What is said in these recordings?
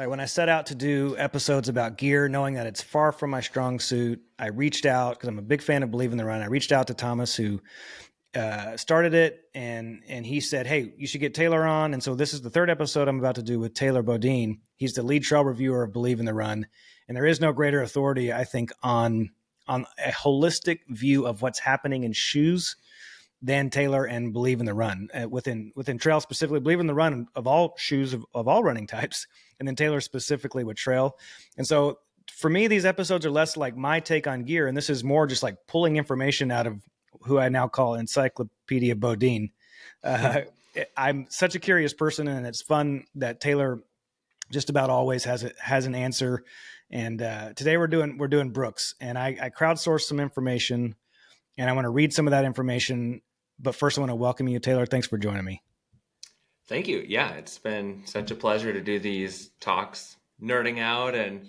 When I set out to do episodes about gear, knowing that it's far from my strong suit, I reached out because I'm a big fan of Believe in the Run. I reached out to Thomas, who started it, and he said, "Hey, you should get Taylor on." And so this is the third episode I'm about to do with Taylor Bodin. He's the lead trail reviewer of Believe in the Run, and there is no greater authority, I think, on a holistic view of what's happening in shoes than Taylor and Believe in the Run. Within trail specifically, Believe in the Run of all shoes of all running types, and then Taylor specifically with trail. And so for me, these episodes are less like my take on gear, and this is more just like pulling information out of who I now call Encyclopedia Bodin. I'm such a curious person, and it's fun that Taylor just about always has an answer. And today we're doing Brooks, and I crowdsourced some information, and I want to read some of that information. But first, I want to welcome you, Taylor. Thanks for joining me. Thank you. Yeah, it's been such a pleasure to do these talks, nerding out, and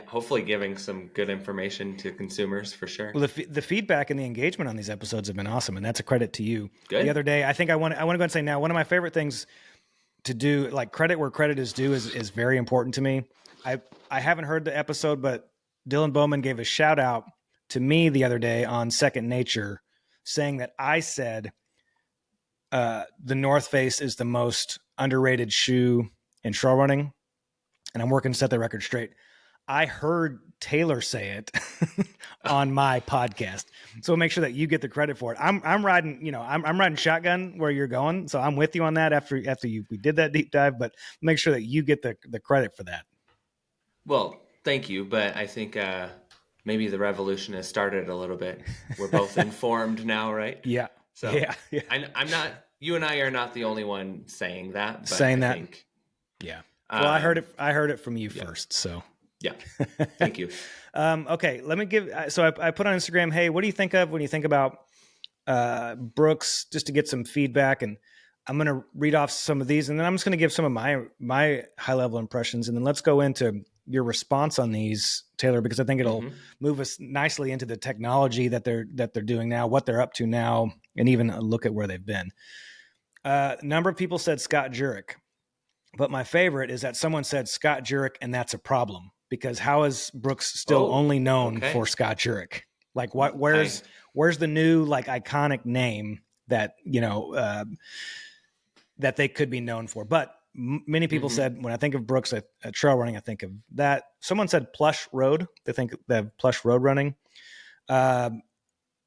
hopefully giving some good information to consumers for sure. Well, the feedback and the engagement on these episodes have been awesome, and that's a credit to you. Good. The other day, I think I want to go and say now, one of my favorite things to do, like credit where credit is due, is very important to me. I haven't heard the episode, but Dylan Bowman gave a shout out to me the other day on Second Nature, saying that I said the North Face is the most underrated shoe in trail running, and I'm working to set the record straight. I heard Taylor say it on my podcast, so make sure that you get the credit for it. I'm riding, I'm riding shotgun where you're going, so I'm with you on that after we did that deep dive. But make sure that you get the credit for that. Well, thank you, but I think maybe the revolution has started a little bit. We're both informed now, right? Yeah. So yeah. I'm not. You and I are not the only one saying that. But saying I that. Think, yeah. Well, I heard it from you first. So. Yeah. Thank you. Okay. Let me give. So I put on Instagram, hey, what do you think of when you think about Brooks? Just to get some feedback, and I'm going to read off some of these, and then I'm just going to give some of my high level impressions, and then let's go into your response on these, Taylor, because I think it'll move us nicely into the technology that they're doing now, what they're up to now, and even a look at where they've been. A number of people said Scott Jurek, but my favorite is that someone said Scott Jurek, and that's a problem, because how is Brooks still only known for Scott Jurek? Like, what? Where's the new like iconic name that that they could be known for? But many people said, when I think of Brooks at trail running, I think of that. Someone said Plush Road. They think they have Plush Road running.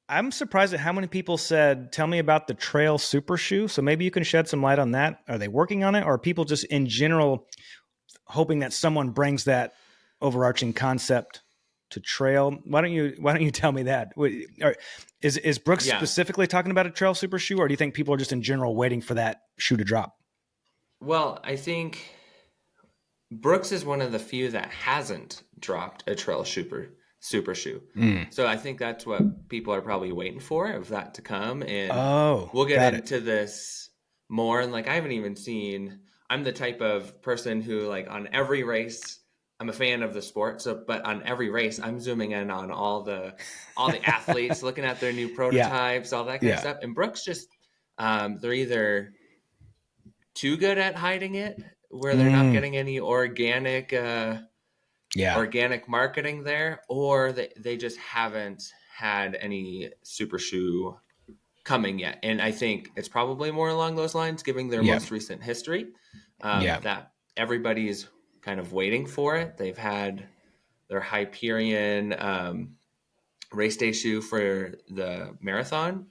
I'm surprised at how many people said, tell me about the trail super shoe. So maybe you can shed some light on that. Are they working on it? Or are people just in general hoping that someone brings that overarching concept to trail? Why don't you tell me that? Is Brooks specifically talking about a trail super shoe, or do you think people are just in general waiting for that shoe to drop? Well, I think Brooks is one of the few that hasn't dropped a trail super shoe. So I think that's what people are probably waiting for, of that to come. And we'll get into this more. And like, I haven't even seen, I'm the type of person who, like, on every race, I'm a fan of the sport. So, but on every race, I'm zooming in on all the athletes, looking at their new prototypes, all that kind of stuff. And Brooks just, they're either too good at hiding it, where they're not getting any organic marketing there, or they just haven't had any super shoe coming yet. And I think it's probably more along those lines, given their most recent history, that everybody's kind of waiting for it. They've had their Hyperion race day shoe for the marathon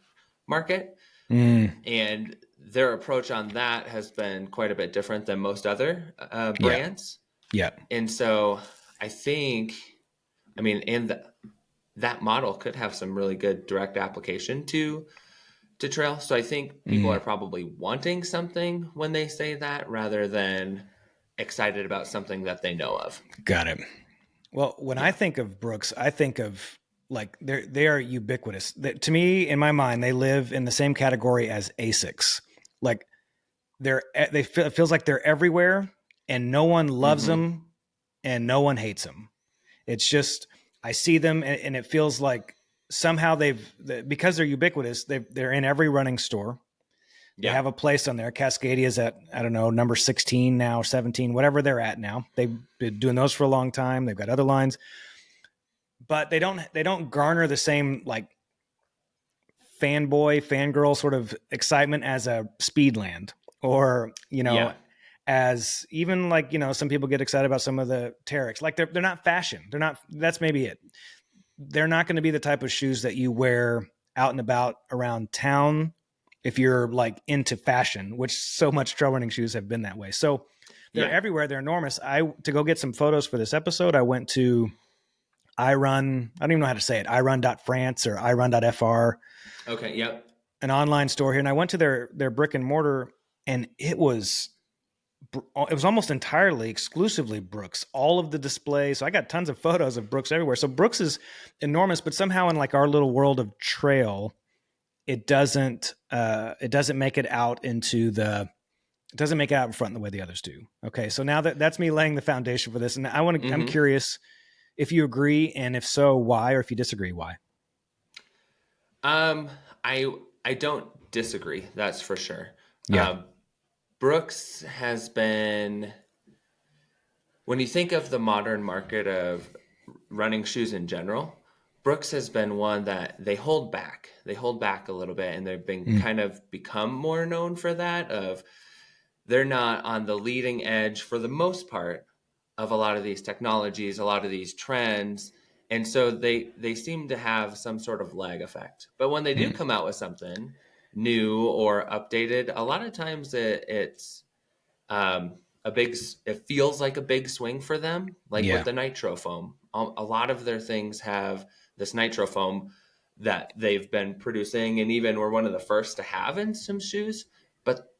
market, and their approach on that has been quite a bit different than most other brands. And so I think, that model could have some really good direct application to trail. So I think people are probably wanting something when they say that, rather than excited about something that they know of. Got it. Well, when I think of Brooks, I think of, like, they are ubiquitous. To me, in my mind, they live in the same category as ASICs. Like, it feels like they're everywhere, and no one loves them, and no one hates them. It's just, I see them, and it feels like somehow because they're ubiquitous, they're in every running store. They Yeah. have a place on there. Cascadia is at, I don't know, number 16 now, 17, whatever they're at now. They've been doing those for a long time. They've got other lines, but they don't garner the same like fanboy, fangirl sort of excitement as a Speedland, or, Yeah. as even like, some people get excited about some of the Terex. Like they're not fashion. They're not, that's maybe it. They're not going to be the type of shoes that you wear out and about around town if you're like into fashion, which so much trail running shoes have been that way. So they're Yeah. everywhere. They're enormous. To go get some photos for this episode, I went to iRun. I don't even know how to say it. iRun.France or iRun.fr, Okay. Yep. an online store here. And I went to their brick and mortar, and it was almost entirely exclusively Brooks, all of the displays. So I got tons of photos of Brooks everywhere. So Brooks is enormous, but somehow in like our little world of trail, it doesn't make it out it doesn't make it out in front the way the others do. Okay. So now that's me laying the foundation for this. And I'm curious if you agree, and if so, why, or if you disagree, why? I don't disagree. That's for sure. Yeah. Brooks has been, when you think of the modern market of running shoes in general, Brooks has been one that they hold back. They hold back a little bit, and they've been kind of become more known for that. Of they're not on the leading edge for the most part of a lot of these technologies, a lot of these trends. And so they seem to have some sort of lag effect. But when they do come out with something new or updated, a lot of times it's it feels like a big swing for them, like with Yeah. the nitro foam. A lot of their things have this nitro foam that they've been producing, and even were one of the first to have in some shoes, but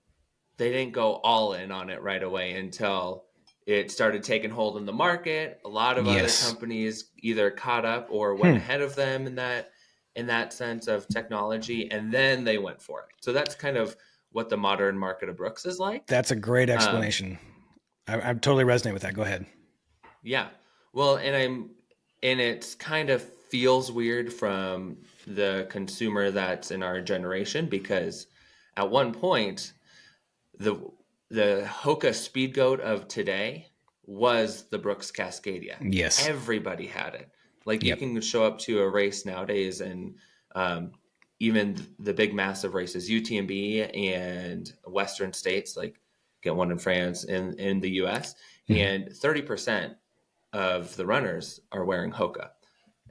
they didn't go all in on it right away until it started taking hold in the market. A lot of other Yes. companies either caught up or went ahead of them in that sense of technology, and then they went for it. So that's kind of what the modern market of Brooks is like. That's a great Um, explanation. I totally resonate with that. Go ahead. yeah. Well, and it's kind of feels weird from the consumer that's in our generation, because at one point the Hoka Speed Goat of today was the Brooks Cascadia. Yes. Everybody had it. Like you Yep. can show up to a race nowadays, and even the big massive races, UTMB and Western states, like get one in France and in the US, and 30% of the runners are wearing Hoka.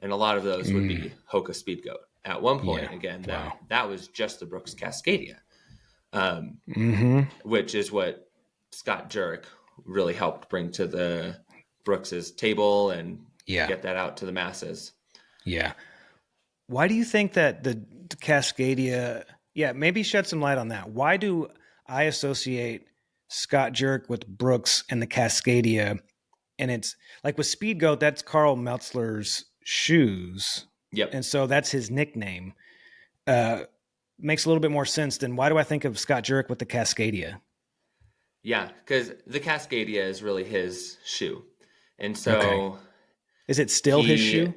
And a lot of those would be Hoka Speed Goat. At one Yeah. point, again, Wow. that was just the Brooks Cascadia. Mm-hmm. Which is what Scott Jurek really helped bring to the Brooks's table and Yeah. get that out to the masses. Yeah. Why do you think that the Cascadia? Yeah, maybe shed some light on that. Why do I associate Scott Jurek with Brooks and the Cascadia? And it's like with Speed Goat, that's Carl Meltzler's shoes, Yep. and so that's his nickname. Makes a little bit more sense than why do I think of Scott Jurek with the Cascadia? Yeah, because the Cascadia is really his shoe. And so Okay. Is it still his shoe?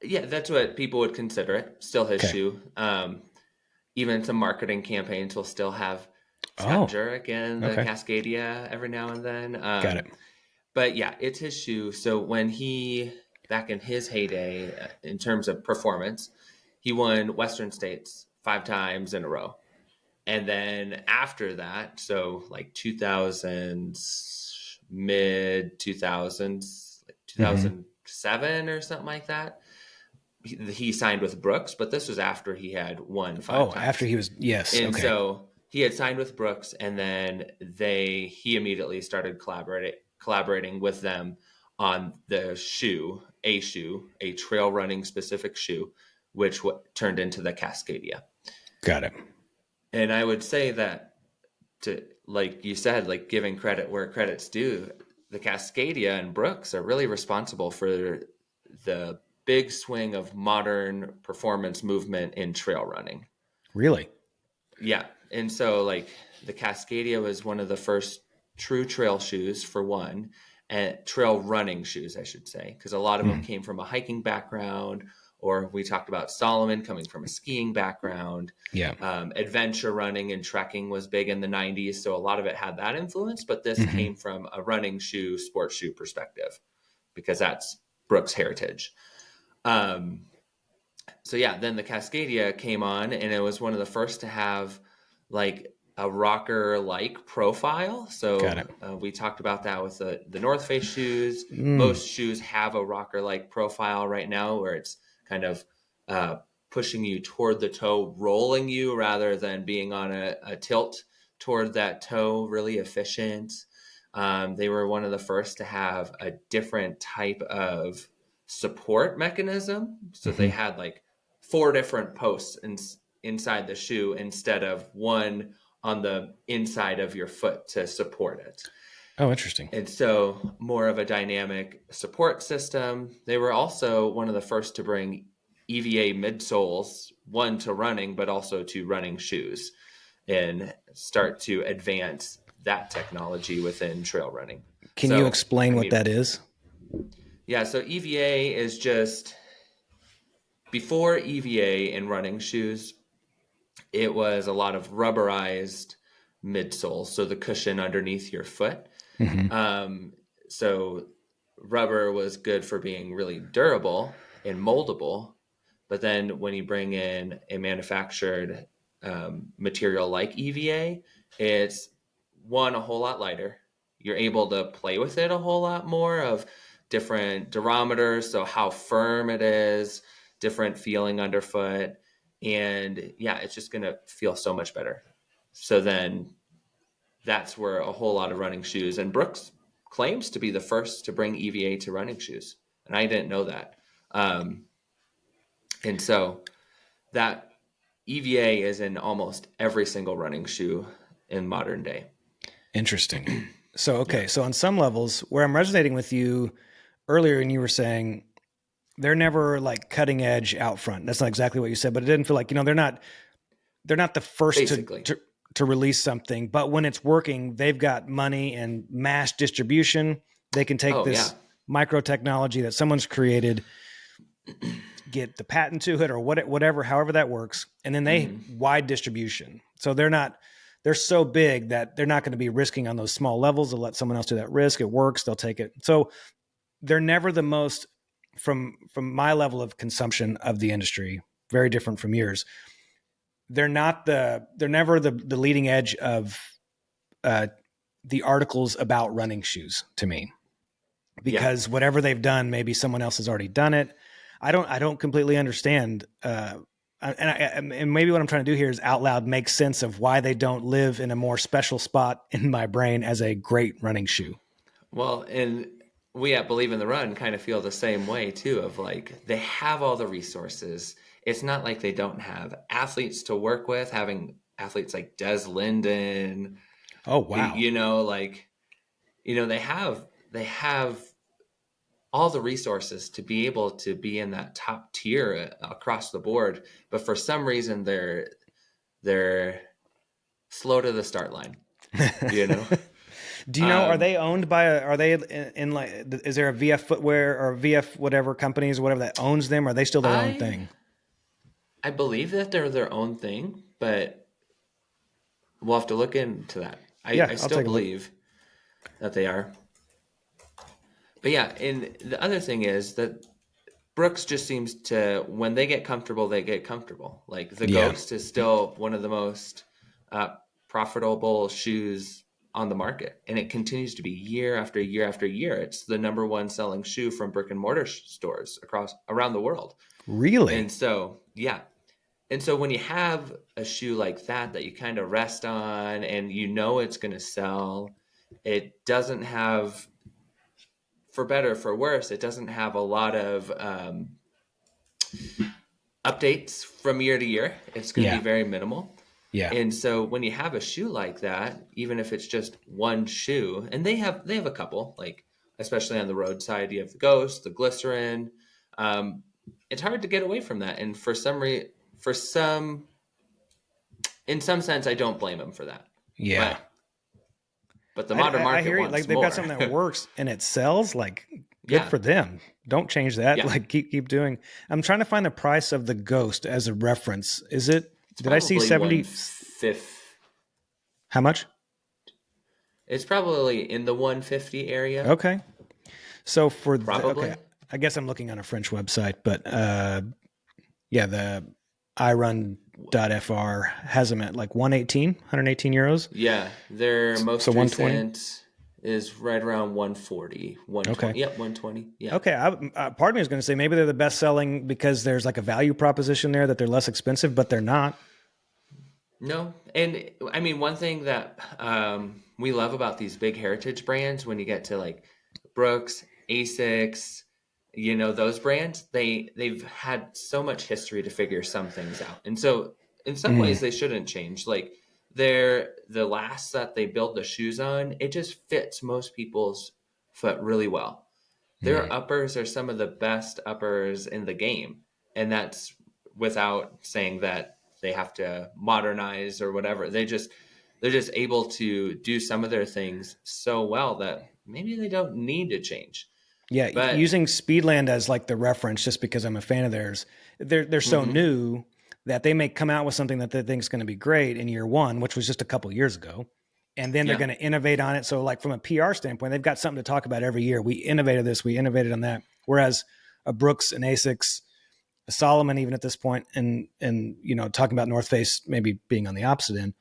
yeah, that's what people would consider it. Still his Okay. shoe. Even some marketing campaigns will still have Oh, Scott Jurek and the okay. Cascadia every now and then. Got it. But yeah, it's his shoe. So when back in his heyday, in terms of performance, he won Western States 5 times in a row. And then after that, so like 2000s, mid 2000s, like 2007 or something like that, he signed with Brooks, but this was after he had won 5 times. After he was, yes. And Okay. so he had signed with Brooks, and then he immediately started collaborating with them on the shoe, a trail running specific shoe, which turned into the Cascadia. Got it. And I would say that, to like you said, like giving credit where credit's due, the Cascadia and Brooks are really responsible for the big swing of modern performance movement in trail running. Really? Yeah. And so like the Cascadia was one of the first true trail shoes, for one, and trail running shoes, I should say, because a lot of them came from a hiking background or we talked about Solomon coming from a skiing background. Yeah. Adventure running and trekking was big in the 90s. So a lot of it had that influence, but this came from a running shoe, sports shoe perspective, because that's Brooks' heritage. So yeah, then the Cascadia came on, and it was one of the first to have like a rocker-like profile. So we talked about that with the North Face shoes. Most shoes have a rocker-like profile right now, where it's kind of pushing you toward the toe, rolling you rather than being on a tilt toward that toe, really efficient. They were one of the first to have a different type of support mechanism. So they had like 4 different posts inside the shoe instead of one on the inside of your foot to support it. Oh, interesting. And so more of a dynamic support system. They were also one of the first to bring EVA midsoles, one to running, but also to running shoes, and start to advance that technology within trail running. Can you explain what that is? Yeah, so EVA is just, before EVA in running shoes, it was a lot of rubberized midsoles, so the cushion underneath your foot. So rubber was good for being really durable and moldable, but then when you bring in a manufactured material like EVA, it's a whole lot lighter. You're able to play with it a whole lot more, of different durometers, so how firm it is, different feeling underfoot, and yeah, it's just going to feel so much better. So then that's where a whole lot of running shoes, and Brooks claims to be the first to bring EVA to running shoes, and I didn't know that. And so that EVA is in almost every single running shoe in modern day. Interesting. So, okay. So on some levels, where I'm resonating with you earlier, and you were saying they're never like cutting edge out front. That's not exactly what you said, but it didn't feel like, they're not the first to release something, but when it's working, they've got money and mass distribution. They can take micro technology that someone's created, get the patent to it or whatever, however that works. And then they wide distribution. So they're so big that they're not going to be risking on those small levels. They'll let someone else do that risk. It works. They'll take it. So they're never the most, from my level of consumption of the industry, very different from yours. They're never the leading edge of the articles about running shoes to me, because whatever they've done, maybe someone else has already done it. I don't completely understand. And maybe what I'm trying to do here is out loud make sense of why they don't live in a more special spot in my brain as a great running shoe. Well, and we at Believe in the Run kind of feel the same way too, of like, they have all the resources. It's not like they don't have athletes to work with, having athletes like Des Linden. Oh, wow. They have all the resources to be able to be in that top tier across the board. But for some reason, they're slow to the start line, Do you know, are they owned by are they in like, is there a VF footwear or VF whatever companies or whatever that owns them? Or are they still their own thing? I believe that they're their own thing, but we'll have to look into that. I still believe that they are. But yeah, and the other thing is that Brooks just seems to, when they get comfortable, they get comfortable. Like the Ghost is still one of the most profitable shoes on the market, and it continues to be year after year after year. It's the number one selling shoe from brick and mortar stores around the world. Really? And so, and so when you have a shoe like that you kind of rest on, and it's going to sell, it doesn't have, for better or for worse, it doesn't have a lot of updates from year to year. It's going to be very minimal. Yeah. And so when you have a shoe like that, even if it's just one shoe, and they have a couple, like especially on the roadside, you have the Ghost, the Glycerin. It's hard to get away from that, and in some sense, I don't blame them for that. Yeah. But the modern market I hear wants like they've more. got something that works and it sells. Like, good for them. Don't change that. Yeah, Like keep doing. I'm trying to find the price of the Ghost as a reference. Is it? it's Did I see probably 70? How much? It's probably in the 150 area, Okay. So for okay, probably. I guess I'm looking on a French website, but yeah, the irun.fr has them at like 118 euros. Yeah, their So most 120. recent is right around 140, Okay. 120. Yep, 120. Yeah. Okay. Part of me is going to say maybe they're the best selling because there's like a value proposition there that they're less expensive, but they're not. No, and I mean one thing that we love about these big heritage brands when you get to like Brooks, Asics, those brands, they've had so much history to figure some things out, and so in some Mm, ways they shouldn't change. Like the last that they build the shoes on, it just fits most people's foot really well. Their mm. uppers are some of the best uppers in the game, and that's without saying that they have to modernize or whatever. They're just able to do some of their things so well that maybe they don't need to change. Yeah, But using Speedland as like the reference, just because I'm a fan of theirs, they're so mhm, new that they may come out with something that they think is going to be great in year one, which was just a couple years ago, and then they're yeah, going to innovate on it. So, like from a PR standpoint, they've got something to talk about every year. We innovated this, we innovated on that. Whereas a Brooks, an Asics, a Solomon, even at this point, and talking about North Face maybe being on the opposite end,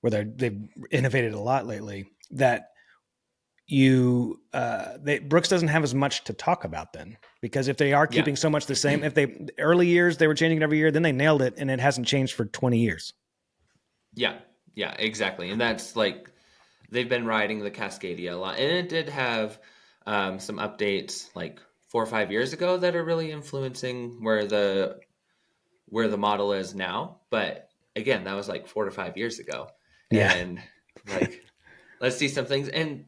where they've innovated a lot lately. That Brooks doesn't have as much to talk about then, because if they are yeah, keeping so much the same, if they early years they were changing it every year, then they nailed it and it hasn't changed for 20 years. yeah, yeah, exactly. And that's like they've been riding the Cascadia a lot, and it did have some updates like 4 or 5 years ago that are really influencing where the model is now. But again, that was like 4 to 5 years ago. Yeah. And like, let's see some things. And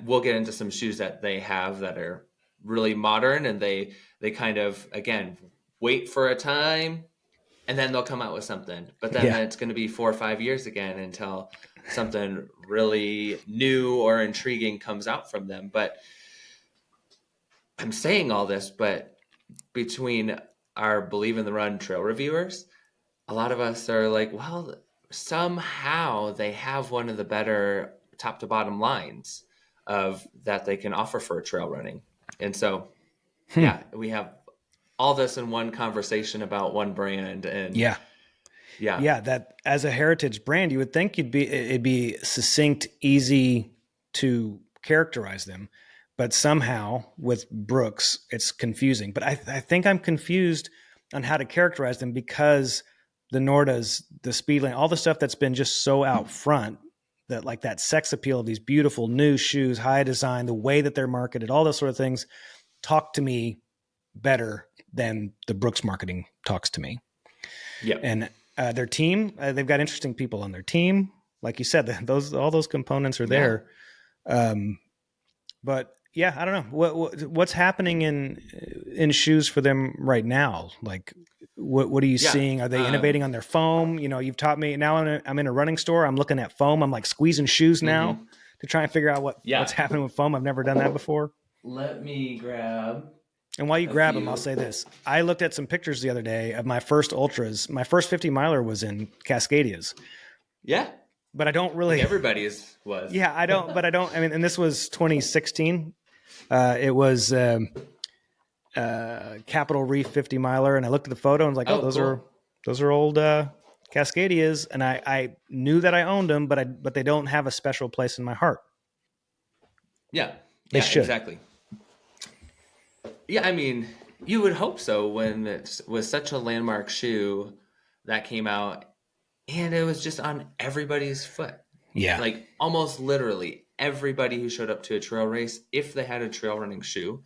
we'll get into some shoes that they have that are really modern, and they kind of, again, wait for a time and then they'll come out with something. But then Yeah. it's going to be 4 or 5 years again until something really new or intriguing comes out from them. But I'm saying all this, but between our Believe in the Run trail reviewers, a lot of us are like, well, somehow they have one of the better top to bottom lines of that they can offer for trail running. And so, Hmm. yeah, we have all this in one conversation about one brand. And Yeah. yeah, Yeah. That as a heritage brand, you would think it'd be succinct, easy to characterize them. But somehow with Brooks, it's confusing. But I think I'm confused on how to characterize them because the Nordas, the Speedland, all the stuff that's been just so out front, that like that sex appeal of these beautiful new shoes, high design, the way that they're marketed, all those sort of things talk to me better than the Brooks marketing talks to me. yeah, And their team, they've got interesting people on their team. Like you said, those all those components are yeah, there. Um, but yeah, I don't know what's happening in shoes for them right now. Like, what are you yeah. seeing? Are they innovating on their foam? You've taught me. Now I'm in a running store. I'm looking at foam. I'm like squeezing shoes now Hmm. to try and figure out what's Yeah. happening with foam. I've never done that before. Let me grab And while you a grab them, I'll few. say this. I looked at some pictures the other day of my first ultras. My first 50 miler was in Cascadias, Yeah, but I don't I think really, everybody's was. yeah, I don't, I mean, and this was 2016. It was Capitol Reef 50 miler. And I looked at the photo and was like, oh, Oh, those are, cool. those are old Cascadias. And I knew that I owned them, but they don't have a special place in my heart. Yeah, They yeah, should. exactly. Yeah, I mean, you would hope so when it was such a landmark shoe that came out and it was just on everybody's foot. Yeah. Like almost literally everybody who showed up to a trail race, if they had a trail running shoe,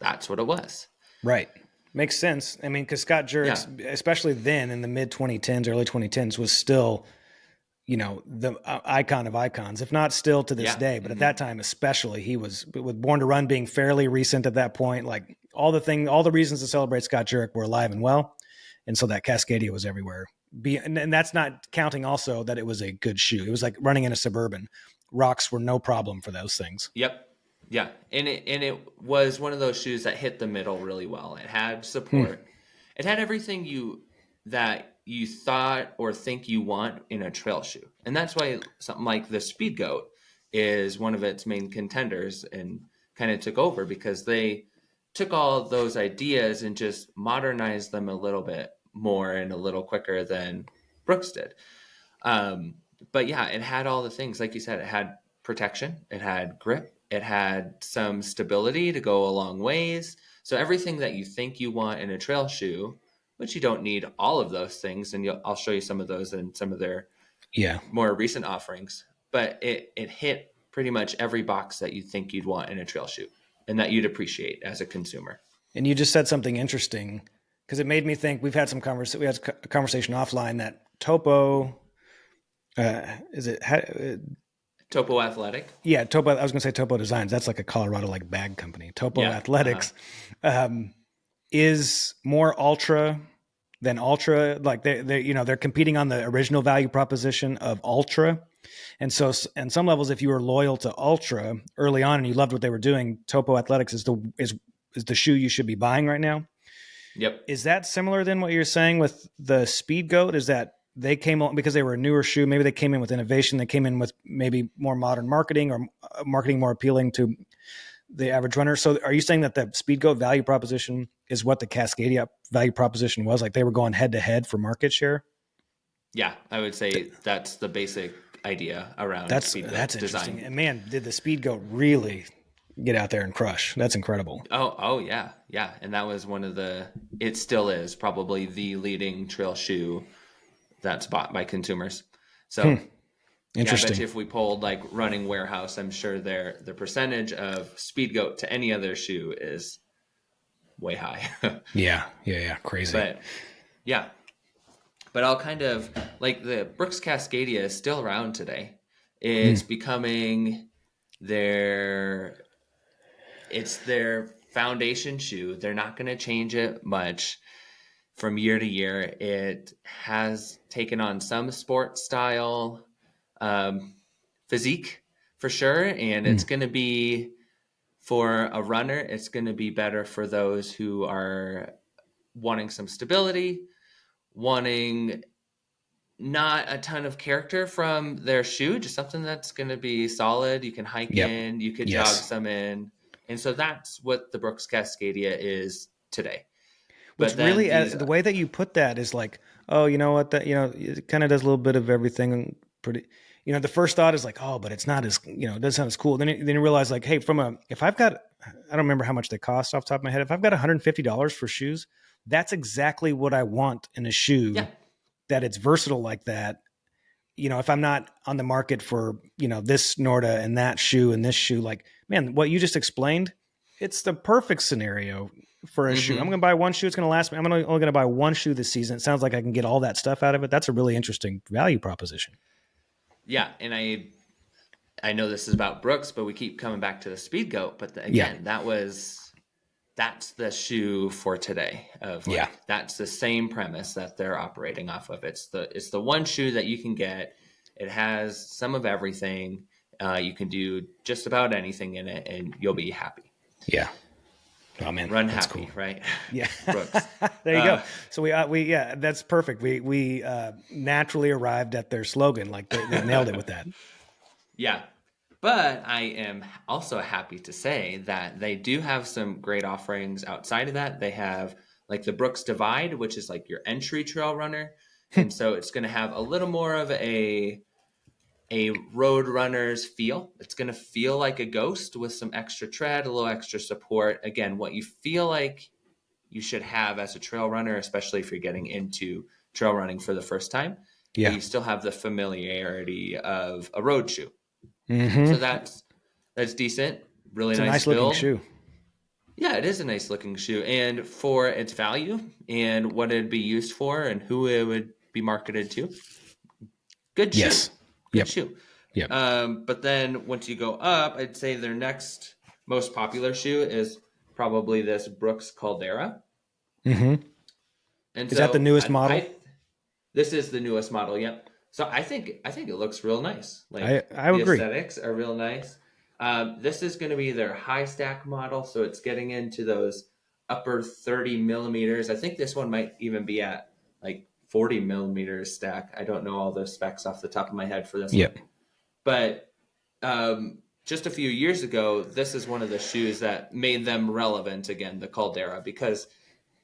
that's what it was. Right. Makes sense. I mean, because Scott Yeah, Jurek, especially then in the mid 2010s, early 2010s, was still, the icon of icons, if not still to this yeah, day. But at hmm, that time, especially, he was, with Born to Run being fairly recent at that point, like all the reasons to celebrate Scott Jurek were alive and well. And so that Cascadia was everywhere. And that's not counting also that it was a good shoe. It was like running in a Suburban. Rocks were no problem for those things. yep. Yeah, and it was one of those shoes that hit the middle really well. It had Hmm. support. It had everything you thought or think you want in a trail shoe. And that's why something like the Speed Goat is one of its main contenders and kind of took over, because they took all those ideas and just modernized them a little bit more and a little quicker than Brooks did. Um, but yeah, it had all the things, like you said. It had protection, it had grip, it had some stability to go a long ways. So everything that you think you want in a trail shoe, which you don't need all of those things, and I'll show you some of those in some of their Yeah. more recent offerings. But it hit pretty much every box that you think you'd want in a trail shoe, and that you'd appreciate as a consumer. And you just said something interesting because it made me think. We've had some we had a conversation offline that Topo, is it? Topo Athletic. Yeah, Topo. I was going to say Topo Designs. That's like a Colorado like bag company. Topo Yeah. Athletics is more ultra than ultra. Like they're competing on the original value proposition of ultra. And so, in some levels, if you were loyal to ultra early on and you loved what they were doing, Topo Athletics is the shoe you should be buying right now. Yep. Is that similar than what you're saying with the Speed Goat? Is that they came on because they were a newer shoe? Maybe they came in with innovation. They came in with maybe more modern marketing, or marketing more appealing to the average runner. So are you saying that the Speed Goat value proposition is what the Cascadia value proposition was? Like they were going head to head for market share? Yeah, I would say that's the basic idea around That's Speed that's Goat interesting. design. And man, did the Speed Goat really get out there and crush? That's incredible. Oh yeah, yeah, and that was one of the. It still is probably the leading trail shoe that's bought by consumers. So yeah, I bet Interesting. you if we polled like Running Warehouse, I'm sure the percentage of Speed Goat to any other shoe is way high. Yeah. Crazy. But yeah, but I'll kind of like the Brooks Cascadia is still around today. It's becoming their it's their foundation shoe. They're not going to change it much from year to year. It has taken on some sports style physique for sure, and it's going to be for a runner. It's going to be better for those who are wanting some stability, wanting not a ton of character from their shoe, just something that's going to be solid. You can hike Yep. in, you could jog Yes. some in. And so that's what the Brooks Cascadia is today. Which But then really, these, the way that you put that is like, oh, you know what? That it kind of does a little bit of everything. Pretty. The first thought is like, oh, but it's not as it doesn't sound as cool. Then you realize like, hey, if I've got, I don't remember how much they cost off the top of my head. If I've got $150 for shoes, that's exactly what I want in a yeah, shoe. That it's versatile like that. If I'm not on the market for, this Norda and that shoe and this shoe, like, man, what you just explained, it's the perfect scenario for a shoe. I'm mm-hmm. going to buy one shoe. It's going to last me. I'm only going to buy one shoe this season. It sounds like I can get all that stuff out of it. That's a really interesting value proposition. Yeah. And I know this is about Brooks, but we keep coming back to the Speed Goat. But Yeah. again, that's the shoe for today. Yeah. That's the same premise that they're operating off of. It's the one shoe that you can get. It has some of everything. You can do just about anything in it, and you'll be happy. Yeah. Oh man, Run that's happy, cool. right? Yeah. Brooks. There you go. So yeah, that's perfect. We naturally arrived at their slogan. Like they nailed it with that. Yeah. But I am also happy to say that they do have some great offerings outside of that. They have like the Brooks Divide, which is like your entry trail runner. And so it's going to have a little more of a road runner's feel. It's going to feel like a Ghost with some extra tread, a little extra support. Again, what you feel like you should have as a trail runner, especially if you're getting into trail running for the first time. But Yeah. you still have the familiarity of a road shoe. Mm-hmm. So that's decent. Really It's a nice nice looking build. shoe. Yeah, it is a nice looking shoe. And for its value and what it'd be used for and who it would be marketed to, good shoe. Yes. Good Yep. shoe. Yep. But then once you go up, I'd say their next most popular shoe is probably this Brooks Caldera. Mm-hmm. And Is that the so newest model? this is the newest model. Yep. So I think it looks real nice. Like I the agree. aesthetics are real nice. This is going to be their high stack model, so it's getting into those upper 30 millimeters. I think this one might even be at like 40 millimeters stack. I don't know all the specs off the top of my head for this Yep. one. But just a few years ago, this is one of the shoes that made them relevant again, the Caldera, because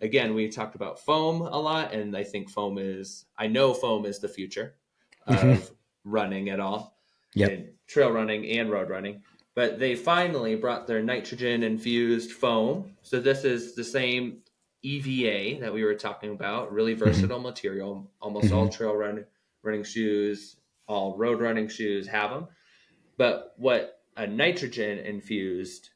again, we talked about foam a lot, and I know foam is the future of running at all, Yep. and trail running and road running. But they finally brought their nitrogen infused foam. So this is the same EVA that we were talking about, really versatile material. Almost all running shoes, all road running shoes have them. But what a nitrogen infused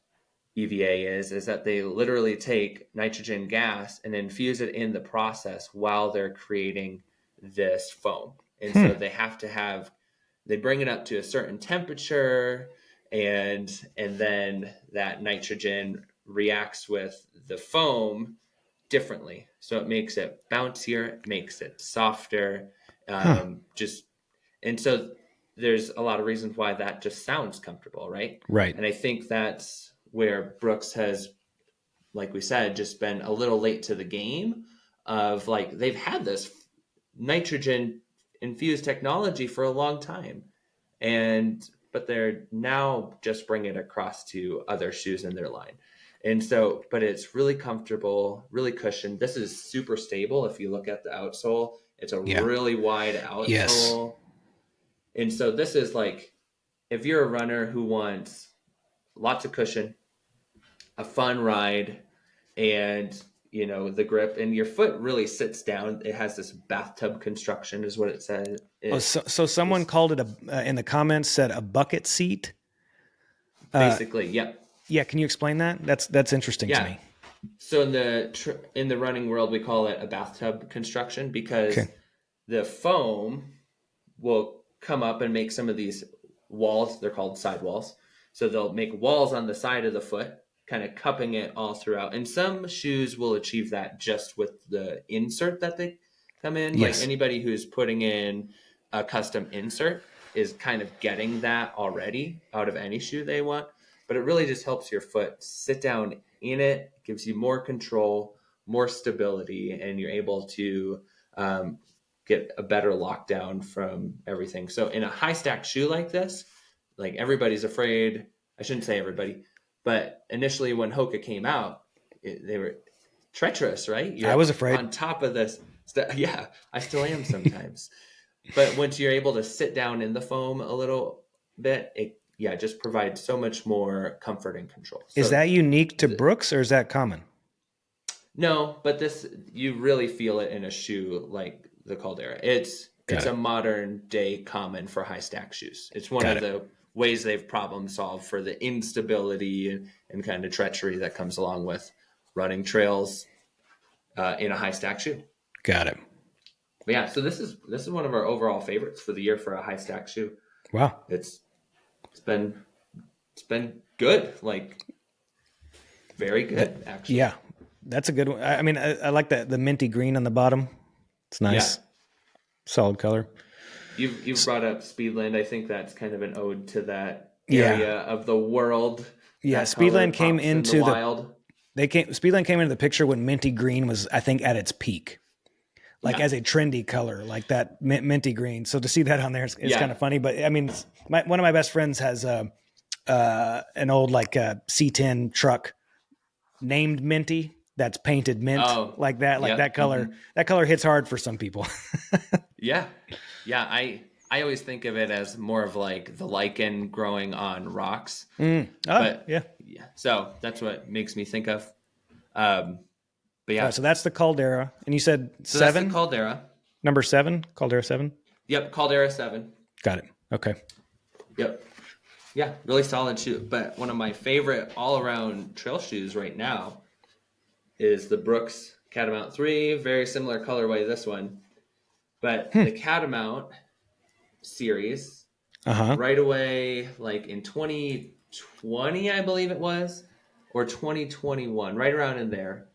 EVA is that they literally take nitrogen gas and infuse it in the process while they're creating this foam. And so they bring it up to a certain temperature, and then that nitrogen reacts with the foam differently. So it makes it bouncier, it makes it softer, and so there's a lot of reasons why that just sounds comfortable, right? Right. And I think that's where Brooks has, like we said, just been a little late to the game of like, they've had this nitrogen infused technology for a long time. But they're now just bringing it across to other shoes in their line. And so, but it's really comfortable, really cushioned. This is super stable. If you look at the outsole, it's a really wide outsole. Yes. And so this is like, if you're a runner who wants lots of cushion, a fun ride, and the grip, and your foot really sits down. It has this bathtub construction, is what it says. So someone called it in the comments said a bucket seat. Basically, yep. Yeah, can you explain that? That's interesting to me. So in the running world, we call it a bathtub construction because the foam will come up and make some of these walls. They're called sidewalls. So they'll make walls on the side of the foot, kind of cupping it all throughout. And some shoes will achieve that just with the insert that they come in. Yes. Like anybody who's putting in a custom insert is kind of getting that already out of any shoe they want. But it really just helps your foot sit down in it, gives you more control, more stability, and you're able to get a better lockdown from everything. So in a high stack shoe like this, like everybody's afraid. I shouldn't say everybody, but initially when Hoka came out, they were treacherous, right? I was afraid. On top of this. Yeah, I still am sometimes. But once you're able to sit down in the foam a little bit, it just provides so much more comfort and control. So, is that unique to Brooks or is that common? No, but you really feel it in a shoe like the Caldera. It's a modern day common for high stack shoes. It's one of the ways they've problem solved for the instability and kind of treachery that comes along with running trails in a high stack shoe. Got it. But yeah, so this is one of our overall favorites for the year for a high stack shoe. Wow. It's been good, like very good actually. Yeah, that's a good one. I mean, I like the minty green on the bottom. It's nice. Yeah. Solid color. You've brought up Speedland. I think that's kind of an ode to that area of the world. Yeah, Speedland came into the wild. Speedland came into the picture when minty green was, I think, at its peak. Like as a trendy color, like that minty green. So to see that on there, it's kind of funny. But I mean, one of my best friends has an old like C10 truck named Minty that's painted mint like that, that color. Mm-hmm. That color hits hard for some people. Yeah. I always think of it as more of like the lichen growing on rocks. Yeah. So that's what makes me think of. But yeah. So that's the Caldera. And you said 7? That's the Caldera. Number 7? Caldera 7? Yep, Caldera 7. Got it. Okay. Yep. Yeah, really solid shoe. But one of my favorite all-around trail shoes right now is the Brooks Catamount 3. Very similar colorway, this one. But the Catamount series, right away, like in 2020, I believe it was, or 2021, right around in there,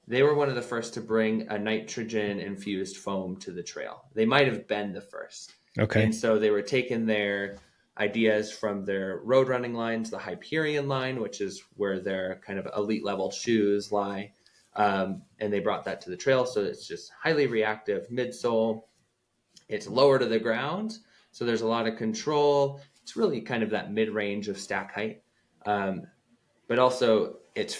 they were one of the first to bring a nitrogen-infused foam to the trail. They might have been the first. Okay. And so they were taking their ideas from their road running lines, the Hyperion line, which is where their kind of elite level shoes lie. And they brought that to the trail. So it's just highly reactive midsole. It's lower to the ground. So there's a lot of control. It's really kind of that mid-range of stack height. But also it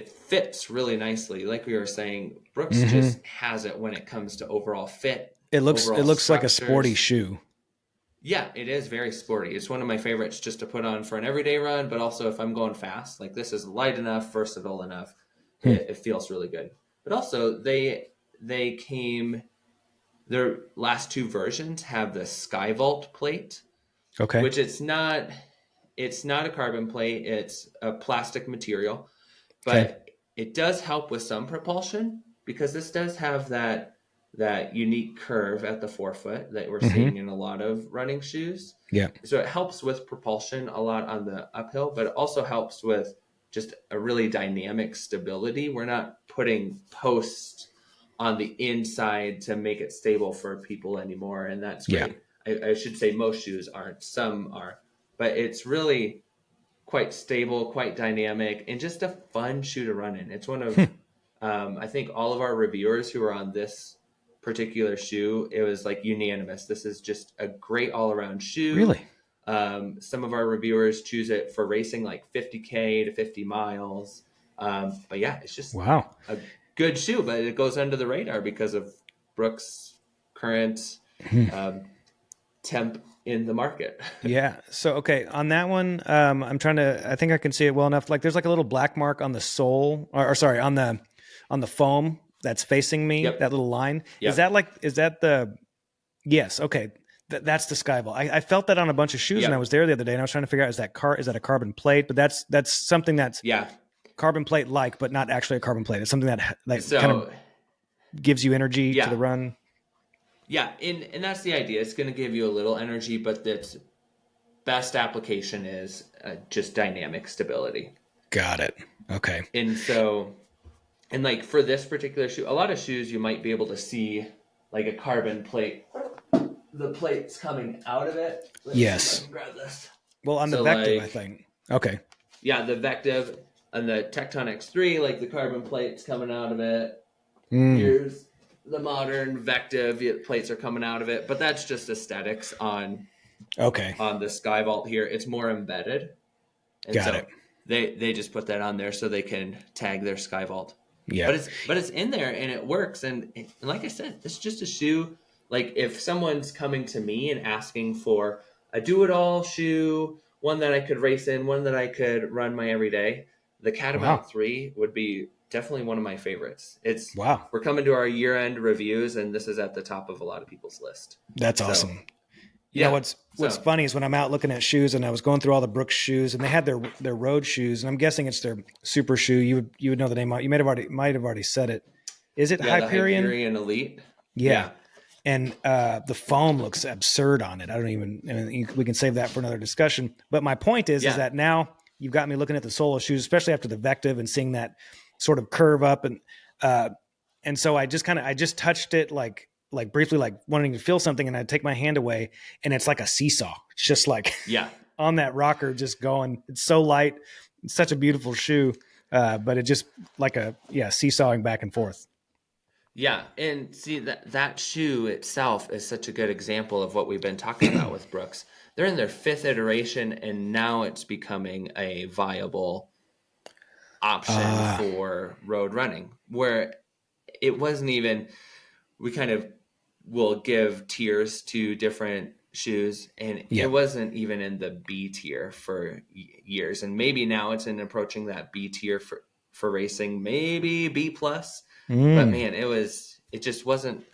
fits really nicely. Like we were saying, Brooks just has it when it comes to overall fit. It looks structures. like a sporty shoe. Yeah, it is very sporty. It's one of my favorites just to put on for an everyday run, but also if I'm going fast, like this is light enough, versatile enough. It feels really good. But also their last two versions have the Skyvault plate. Okay. Which it's not a carbon plate, it's a plastic material, but it does help with some propulsion because this does have that unique curve at the forefoot that we're seeing in a lot of running shoes. Yeah. So it helps with propulsion a lot on the uphill, but it also helps with just a really dynamic stability. We're not putting posts on the inside to make it stable for people anymore, and that's great. I should say most shoes aren't, some are, but it's really quite stable, quite dynamic, and just a fun shoe to run in. It's one of, I think all of our reviewers who are on this particular shoe, it was like unanimous. This is just a great all around shoe. Really? Some of our reviewers choose it for racing like 50K to 50 miles. But yeah, it's just a good shoe, but it goes under the radar because of Brooks' current temp in the market. Yeah. So, okay. On that one, I think I can see it well enough. Like there's like a little black mark on the sole or sorry, on the foam that's facing me, that little line. Yep. Is that yes. Okay. That's the Skyvault. I felt that on a bunch of shoes and I was there the other day and I was trying to figure out, is that a carbon plate? But that's something that's carbon plate like, but not actually a carbon plate. It's something that kind of gives you energy to the run. Yeah, and that's the idea. It's going to give you a little energy, but its best application is just dynamic stability. Got it. Okay. And so, and like for this particular shoe, a lot of shoes you might be able to see like a carbon plate. The plate's coming out of it. Let's see if I can grab this. Well, on the Vective, I think. Okay. Yeah, the Vective and the Tecton X3, like the carbon plate's coming out of it. Here's the modern Vective plates are coming out of it, but that's just aesthetics on the Skyvault here. It's more embedded. And Got it. They just put that on there so they can tag their Skyvault. Yeah. But it's in there and it works. And like I said, it's just a shoe. Like if someone's coming to me and asking for a do-it-all shoe, one that I could race in, one that I could run my everyday, the Catamount 3 would be definitely one of my favorites. We're coming to our year-end reviews, and this is at the top of a lot of people's list. That's awesome. You know, what's funny is when I'm out looking at shoes, and I was going through all the Brooks shoes, and they had their road shoes, and I'm guessing it's their super shoe. You would know the name. You might have already said it. Is it Hyperion? The Hyperion Elite. Yeah. And the foam looks absurd on it. We can save that for another discussion. But my point is that now you've got me looking at the sole of shoes, especially after the Vective and seeing that sort of curve up. And so I just touched it like briefly, like wanting to feel something. And I take my hand away and it's like a seesaw. It's just like on that rocker, just going. It's so light. It's such a beautiful shoe. But it just like seesawing back and forth. Yeah, and see that shoe itself is such a good example of what we've been talking about with Brooks. They're in their 5th iteration, and now it's becoming a viable option for road running, where it wasn't even, we kind of will give tiers to different shoes, and it wasn't even in the B tier for years. And maybe now it's in approaching that B tier for racing, maybe B+. But man, it just wasn't,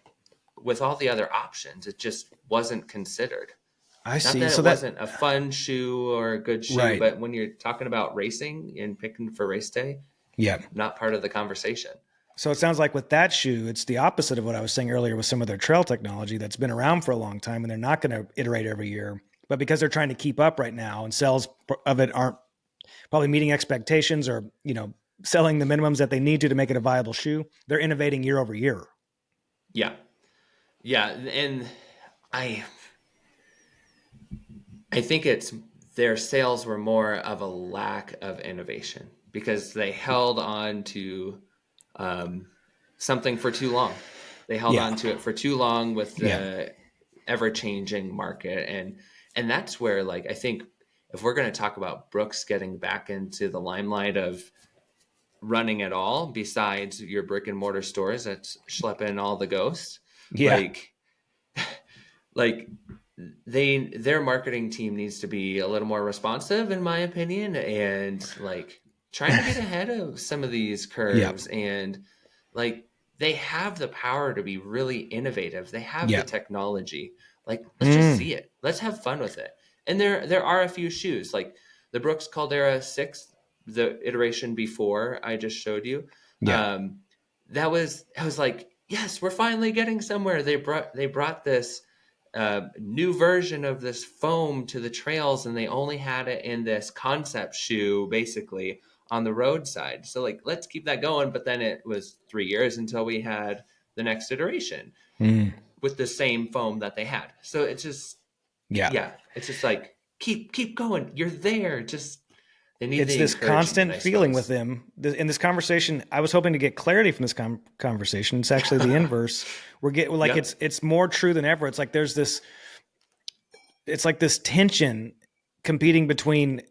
with all the other options, it just wasn't considered. I see. Not that it wasn't a fun shoe or a good shoe, but when you're talking about racing and picking for race day, not part of the conversation. So it sounds like with that shoe, it's the opposite of what I was saying earlier with some of their trail technology that's been around for a long time, and they're not going to iterate every year. But because they're trying to keep up right now, and sales of it aren't probably meeting expectations, or selling the minimums that they need to make it a viable shoe, they're innovating year over year. Yeah. And I think it's their sales were more of a lack of innovation because they held on to um, something for too long. They held Yeah. on to it for too long with Yeah. the ever changing market, and that's where, like, I think if we're going to talk about Brooks getting back into the limelight of running at all, besides your brick and mortar stores that's schlepping all the ghosts, Yeah. like like their marketing team needs to be a little more responsive, in my opinion, and like trying to get ahead of some of these Yep. curves. And like they have the power to be really innovative, they have the Yep. technology. Like, let's just Mm. see it, let's have fun with it. And there are a few shoes like the Brooks Caldera 6, the iteration before I just showed you. Yeah. um that was, I was like, yes, we're finally getting somewhere. They brought this new version of this foam to the trails, and they only had it in this concept shoe basically on the roadside. So like, let's keep that going. But then it was 3 years until we had the next iteration Mm. with the same foam that they had. So it's just, Yeah. yeah, it's just like, keep going, you're there. Just, they need It's the this encouragement, constant I feeling with suppose. them. In this conversation, I was hoping to get clarity from this conversation. It's actually the inverse. We're getting like Yep. it's more true than ever. It's like there's this. It's like this tension competing between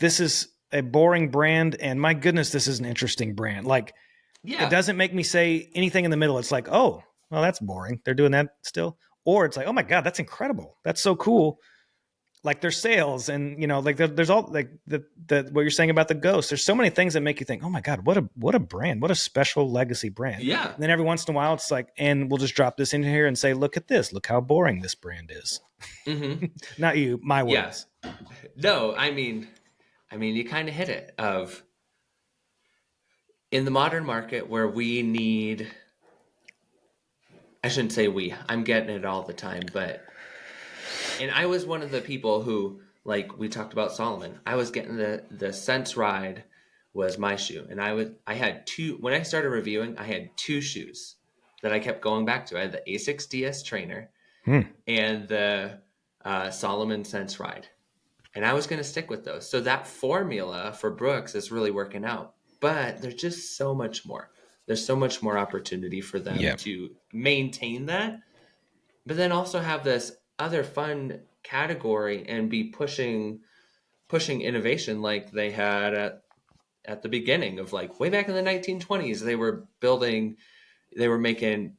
this is a boring brand and my goodness, this is an interesting brand. Like it Yeah. doesn't make me say anything in the middle. It's like, oh, well, that's boring. They're doing that still. Or it's like, oh my God, that's incredible. That's so cool. Like their sales and like there's all like the what you're saying about the ghost. There's so many things that make you think, oh my God, what a brand, what a special legacy brand. Yeah. And then every once in a while it's like, and we'll just drop this in here and say, look at this, look how boring this brand is. Hmm. Not you, my Yeah. words. No, I mean, you kind of hit it. Of in the modern market where we need, I shouldn't say we, I'm getting it all the time, but, and I was one of the people who, like we talked about Solomon, I was getting the Sense Ride was my shoe. And I had two, when I started reviewing, I had two shoes that I kept going back to. I had the Asics DS Trainer Hmm. and the Solomon Sense Ride. And I was going to stick with those. So that formula for Brooks is really working out. But there's just so much more. There's so much more opportunity for them Yeah. to maintain that, but then also have this other fun category and be pushing innovation like they had at the beginning of, like, way back in the 1920s. They were making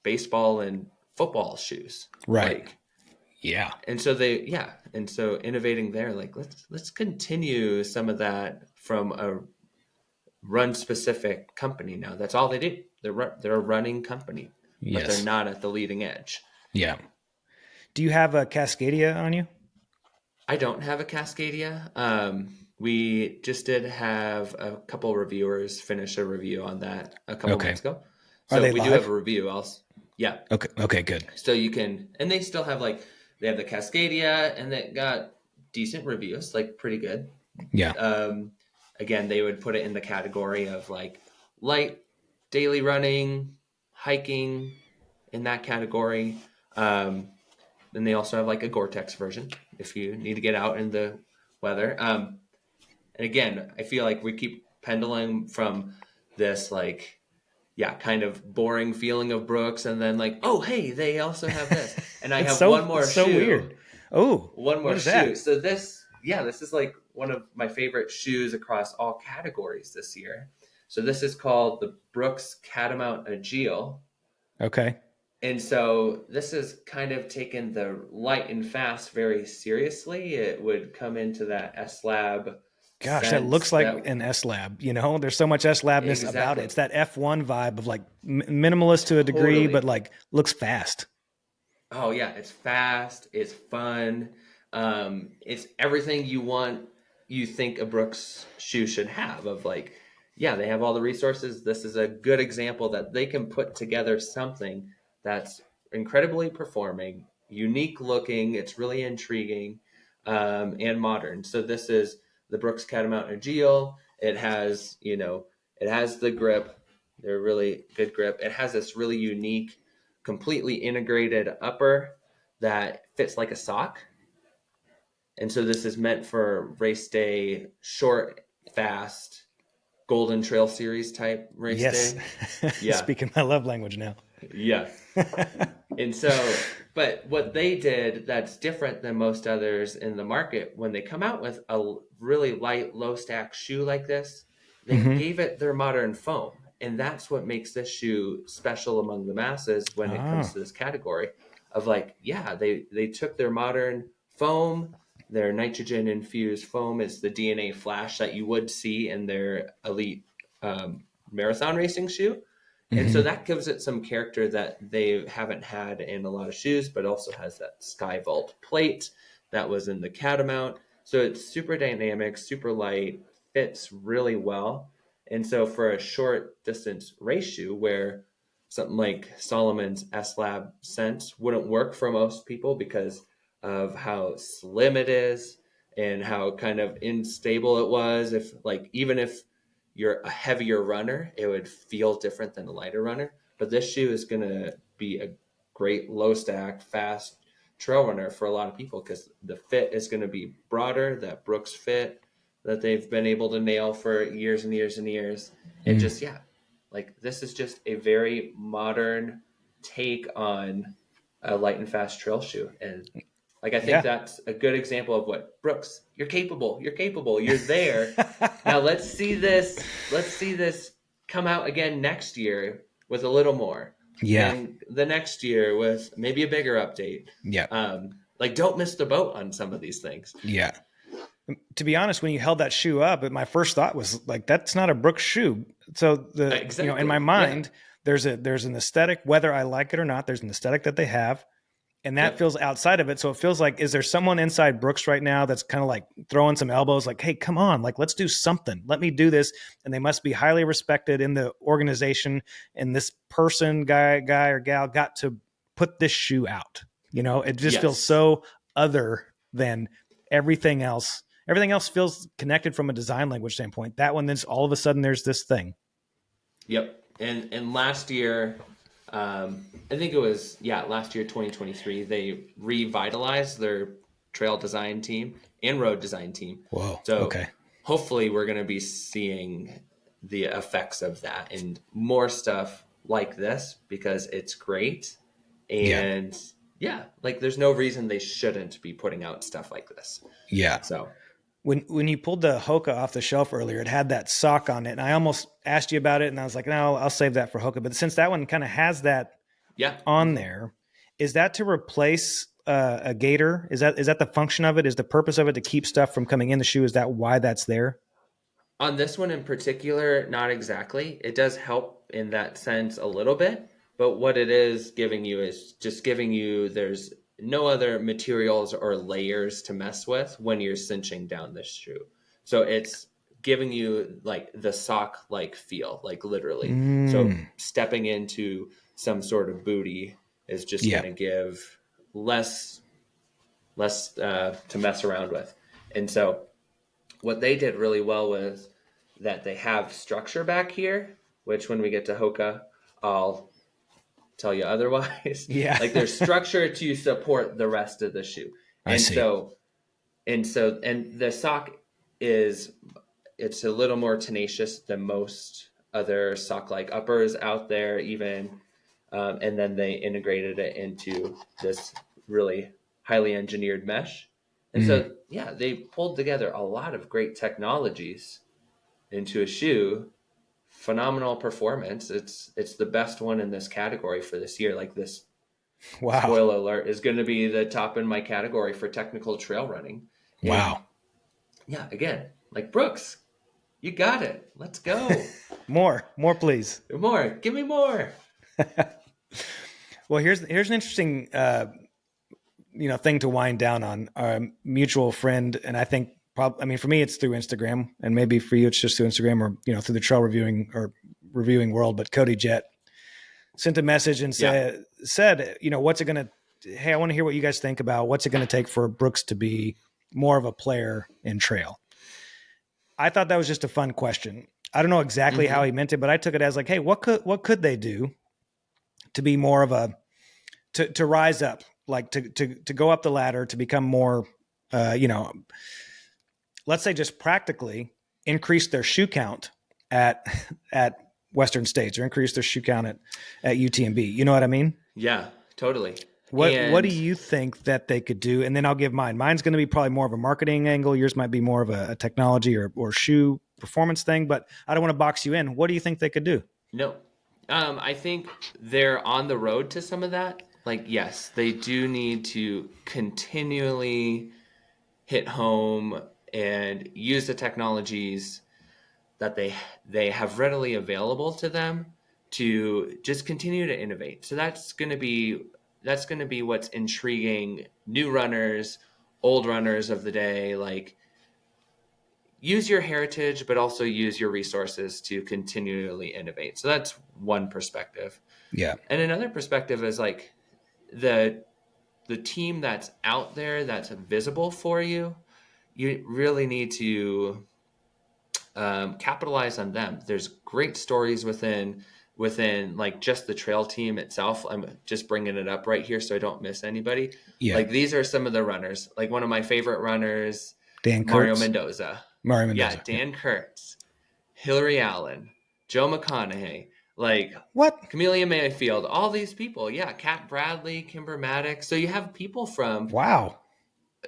baseball and football shoes. Right. Like, Yeah. and so and so innovating there, like, let's continue some of that from a run specific company. Now that's all they do. They're a running company, but they're Yes. not at the leading edge. Yeah. Do you have a Cascadia on you? I don't have a Cascadia. We just did have a couple reviewers finish a review on that a couple Okay. months ago, Are so they we do have a live? review. Yeah. Okay. Okay, good. So you can, and they still have, like, they have the Cascadia, and they got decent reviews, like pretty good. Yeah. Um, Again, they would put it in the category of like light daily running, hiking, in that category. Um, then they also have like a Gore-Tex version if you need to get out in the weather. And again, I feel like we keep pendulum from this, like, yeah, kind of boring feeling of Brooks, and then like, oh hey, they also have this, and I It's have one it's more so shoe. weird. Oh, One what more is shoe. that? So this is like one of my favorite shoes across all categories this year. So this is called the Brooks Catamount Agile. Okay. And so this is kind of taken the light and fast very seriously. It would come into that S Lab Gosh, that sense looks like that, an S Lab. There's so much S Labness about it. exactly, It's that F1 vibe of like minimalist to a degree, but totally. like looks fast. Oh yeah, it's fast, it's fun, it's everything you want. You think a Brooks shoe should have, of like, yeah, they have all the resources. This is a good example that they can put together something that's incredibly performing, unique looking. It's really intriguing, and modern. So this is the Brooks Catamount Agile. It has the grip. They're really good grip. It has this really unique, completely integrated upper that fits like a sock. And so this is meant for race day, short, fast, Golden Trail Series type race Yes. day. Yeah. Speaking my love language now. Yeah. And so, but what they did that's different than most others in the market, when they come out with a really light, low stack shoe like this, they Hmm. gave it their modern foam. And that's what makes this shoe special among the masses when it comes Ah. to this category of like, yeah, they took their modern foam, their nitrogen infused foam is the DNA flash that you would see in their elite marathon racing shoe. And so Hmm. that gives it some character that they haven't had in a lot of shoes, but also has that sky vault plate that was in the Catamount. So it's super dynamic, super light, fits really well. And so for a short distance race shoe where something like Solomon's S Lab Sense wouldn't work for most people because of how slim it is and how kind of unstable it was. If like even if you're a heavier runner, it would feel different than a lighter runner. But this shoe is going to be a great low stack, fast trail runner for a lot of people because the fit is going to be broader, that Brooks fit that they've been able to nail for years and years and years. And Mm. just, yeah, like this is just a very modern take on a light and fast trail shoe. And like I think Yeah. that's a good example of what Brooks, you're capable, you're there. Now let's see this. Let's see this come out again next year with a little more, Yeah. and the next year with maybe a bigger update. Yeah. Like don't miss the boat on some of these things. Yeah. To be honest, when you held that shoe up, my first thought was like, that's not a Brooks shoe. So in my Exactly. Yeah. mind, there's an aesthetic, whether I like it or not, there's an aesthetic that they have, and that Yep. feels outside of it. So it feels like, is there someone inside Brooks right now that's kind of like throwing some elbows, like, hey, come on, like, let's do something. Let me do this. And they must be highly respected in the organization. And this person, guy or gal, got to put this shoe out. It just feels Yes. so other than everything else. Everything else feels connected from a design language standpoint. That one, then all of a sudden there's this thing. Yep. And last year, I think it was last year 2023 they revitalized their trail design team and road design team. Whoa. So Okay. hopefully we're going to be seeing the effects of that and more stuff like this because it's great. Yeah. And yeah, like there's no reason they shouldn't be putting out stuff like this. Yeah. So When you pulled the Hoka off the shelf earlier, it had that sock on it, and I almost asked you about it, and I was like, no, I'll save that for Hoka. But since that one kind of has that yeah. on there, is that to replace a gaiter? Is that the function of it? Is the purpose of it to keep stuff from coming in the shoe? Is that why that's there? On this one in particular, not exactly. It does help in that sense a little bit, but what it is giving you is just giving you there's no other materials or layers to mess with when you're cinching down this shoe. So it's giving you like the sock like feel, like literally. So Mm. stepping into some sort of booty is just Yeah. going to give less to mess around with. And so what they did really well was that they have structure back here, which when we get to Hoka, I'll tell you otherwise. Yeah. Like there's structure to support the rest of the shoe. I And see. and the sock it's a little more tenacious than most other sock like uppers out there even. And then they integrated it into this really highly engineered mesh. And Mm. so, yeah, they pulled together a lot of great technologies into a shoe. Phenomenal performance. It's the best one in this category for this year. Like this, Wow. spoiler alert, is going to be the top in my category for technical trail running. And Wow. yeah, again, like Brooks, you got it. Let's go. More, please. More. Give me more. Well, here's an interesting thing to wind down on. Our mutual friend, and I think for me it's through Instagram, and maybe for you it's just through Instagram or through the trail reviewing world. But Cody Jett sent a message and said, what's it going to? Hey, I want to hear what you guys think about what's it going to take for Brooks to be more of a player in trail. I thought that was just a fun question. I don't know exactly how he meant it, but I took it as like, hey, what could they do to be more of a to rise up, like to go up the ladder, to become more you know, let's say just practically increase their shoe count at at Western States or increase their shoe count at UTMB. You know what I mean? Yeah, totally. What do And you think that they could do? And then I'll give mine. Mine's going to be probably more of a marketing angle. Yours might be more of a technology or shoe performance thing. But I don't want to box you in. What do you think they could do? no, I think they're on the road to some of that. Like, yes, they do need to continually hit home and use the technologies that they have readily available to them to just continue to innovate. So that's going to be what's intriguing new runners, old runners of the day. Like, use your heritage, but also use your resources to continually innovate. So that's one perspective. Yeah. And another perspective is like the team that's out there that's visible for you. You really need to capitalize on them. There's great stories within like just the trail team itself. I'm just bringing it up right here so I don't miss anybody. Yeah. Like, these are some of the runners. Like, one of my favorite runners, Dan Mario Kurtz. Mendoza. Mario Mendoza. Yeah, Dan Kurtz, Hillary Allen, Joe McConaughey, like What? Camellia Mayfield, all these people. Yeah, Kat Bradley, Kimber Maddox. So you have people Wow.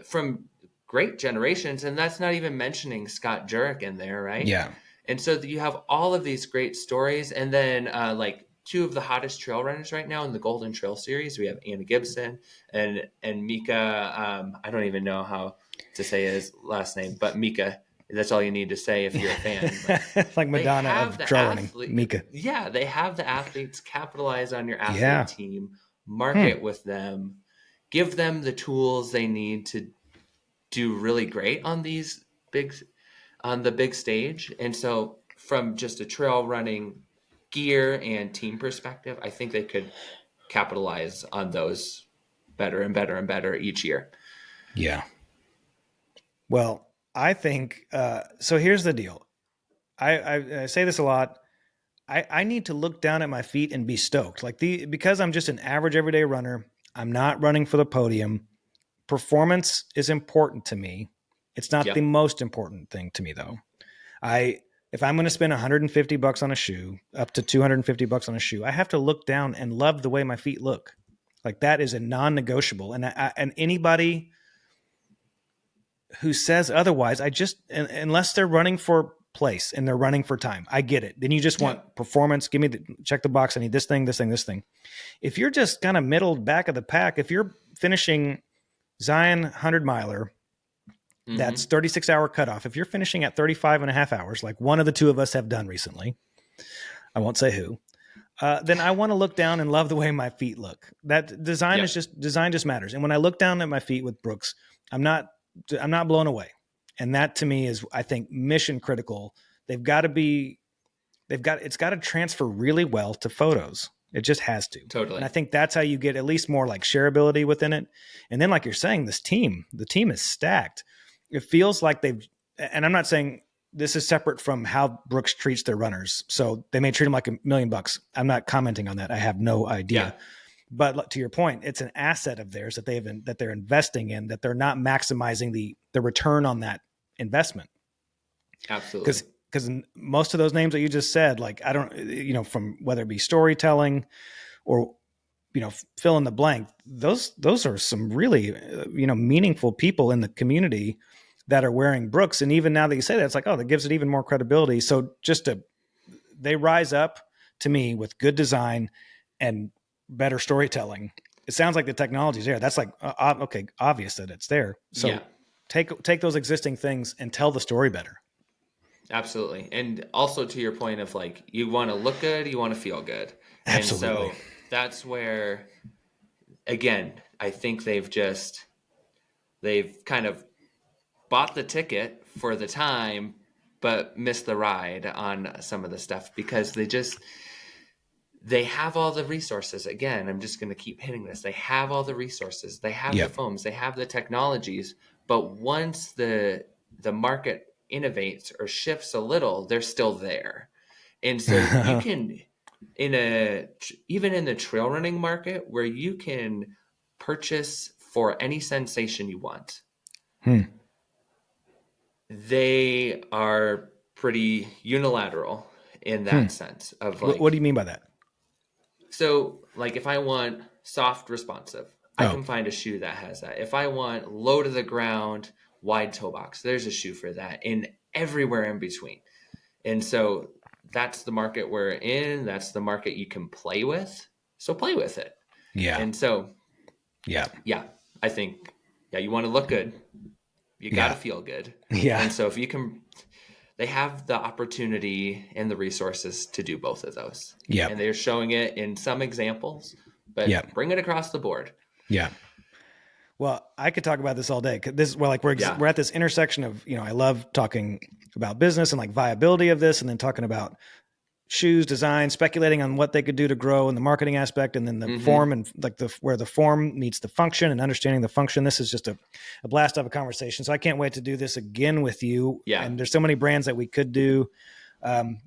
from great generations, and that's not even mentioning Scott Jurek in there, right? Yeah. And so you have all of these great stories, and then like two of the hottest trail runners right now in the Golden Trail Series, we have Anna Gibson and Mika. I don't even know how to say his last name, but Mika. That's all you need to say if you're a fan. It's like Madonna of trail running. Mika. Yeah, they have the athletes. Capitalize on your athlete Yeah. team. Market with them. Give them the tools they need to do really great on the big stage. And so, from just a trail running gear and team perspective, I think they could capitalize on those better and better and better each year. Yeah. Well, I think so. Here's the deal. I say this a lot. I need to look down at my feet and be stoked. Because I'm just an average everyday runner. I'm not running for the podium. Performance is important to me. It's not the most important thing to me though. If I'm going to spend $150 on a shoe, up to $250 on a shoe, I have to look down and love the way my feet look. Like, that is a non-negotiable. And anybody who says otherwise, unless they're running for place and they're running for time, I get it. Then you just want performance. Check the box. I need this thing, this thing, this thing. If you're just kind of middle back of the pack, if you're finishing Zion 100 miler, that's 36-hour cutoff. If you're finishing at 35 and a half hours, like one of the two of us have done recently, I won't say who, then I want to look down and love the way my feet look. That design just matters. And when I look down at my feet with Brooks, I'm not blown away. And that to me is, I think, mission critical. It's got to transfer really well to photos. It just has to. Totally. And I think that's how you get at least more like shareability within it. And then, like you're saying, the team is stacked. It feels like and I'm not saying this is separate from how Brooks treats their runners. So they may treat them like $1 million. I'm not commenting on that. I have no idea. Yeah. But to your point, it's an asset of theirs that they're investing in, that they're not maximizing the return on that investment. Absolutely. Because most of those names that you just said, like, I don't, from whether it be storytelling or, fill in the blank, those are some really, meaningful people in the community that are wearing Brooks. And even now that you say that, it's like, oh, that gives it even more credibility. So they rise up to me with good design and better storytelling. It sounds like the technology's there. That's like, okay, obvious that it's there. So take those existing things and tell the story better. Absolutely. And also, to your point of like, you want to look good, you want to feel good. Absolutely. And so that's where, again, I think they've kind of bought the ticket for the time, but missed the ride on some of the stuff because they have all the resources. Again, I'm just going to keep hitting this. They have all the resources. They have the foams. They have the technologies. But once the market innovates or shifts a little, they're still there. And so you can, even in the trail running market, where you can purchase for any sensation you want. They are pretty unilateral in that sense of like, What do you mean by that? so like if I want soft responsive, I Oh, can find a shoe that has that. If I want low to the ground, wide toe box, there's a shoe for that, in everywhere in between. And so that's the market we're in. That's the market you can play with. So play with it. yeah. And so, Yeah. yeah, I think, yeah, you want to look good. You got to Yeah. feel good. Yeah. And so if you can, they have the opportunity and the resources to do both of those. Yeah. And they're showing it in some examples, but Yeah. bring it across the board. Yeah. Well, I could talk about this all day. This, well, like Yeah. we're at this intersection of, I love talking about business and like viability of this, and then talking about shoes design, speculating on what they could do to grow in the marketing aspect, and then the form and like where the form meets the function and understanding the function. This is just a blast of a conversation. So I can't wait to do this again with you. Yeah. And there's so many brands that we could do.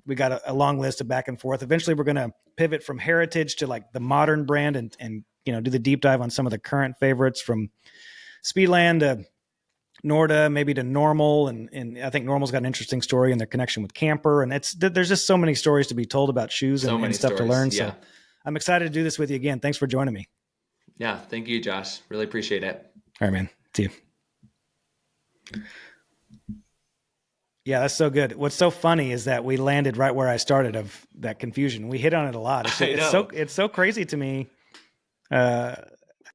We got a long list of back and forth. Eventually we're going to pivot from heritage to like the modern brand and do the deep dive on some of the current favorites, from Speedland to Norda, maybe to Normal. And I think Normal's got an interesting story in their connection with Camper. And there's just so many stories to be told about shoes and stuff stories to learn. Yeah. So I'm excited to do this with you again. Thanks for joining me. Yeah. Thank you, Josh. Really appreciate it. All right, man. See you. Yeah, that's so good. What's so funny is that we landed right where I started, of that confusion. We hit on it a lot. It's so crazy to me.